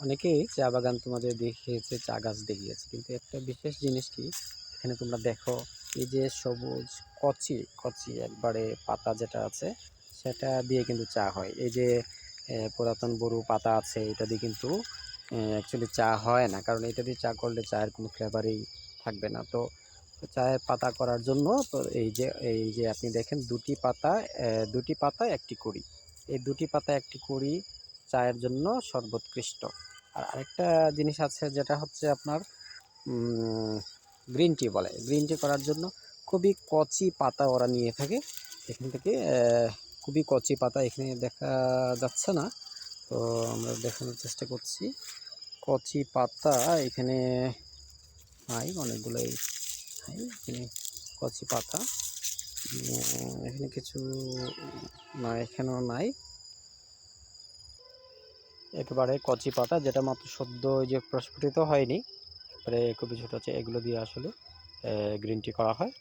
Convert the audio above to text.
অনেকেই চা বাগান তোমাদের দেখিয়েছে, চা গাছ দেখিয়েছে, কিন্তু একটা বিশেষ জিনিস কি, এখানে তোমরা দেখো এই যে সবুজ কচি কচি একবারে পাতা যেটা আছে সেটা দিয়ে কিন্তু চা হয়। এই যে পুরাতন বড়ু পাতা আছে, এটা দিয়ে কিন্তু অ্যাকচুয়ালি চা হয় না, কারণ এটা দিয়ে চা করলে চায়ের কোনো ফ্লেভারই থাকবে না। তো চায়ের পাতা করার জন্য তো এই যে আপনি দেখেন দুটি পাতা একটি কুড়ি, এই দুটি পাতা একটি কুড়ি চায়ের জন্য সর্বোৎকৃষ্ট। আর আরেকটা জিনিস আছে যেটা হচ্ছে আপনার গ্রিন টি বলে। গ্রিন টি করার জন্য খুবই কচি পাতা ওরা নিয়ে থাকে এখান থেকে। খুবই কচি পাতা এখানে দেখা যাচ্ছে না, তো আমরা দেখানোর চেষ্টা করছি। কচি পাতা এখানে নাই, অনেকগুলোই নাই এখানে কচি পাতা। এখানে কিছু না, এখানেও নাই। একেবারে কচি পাতা যেটা মাত্র সদ্য ওই যে প্রস্ফুটিত হয়নি, এবারে খুবই ছোট হচ্ছে, এগুলো দিয়ে আসলে গ্রিন টি করা হয়।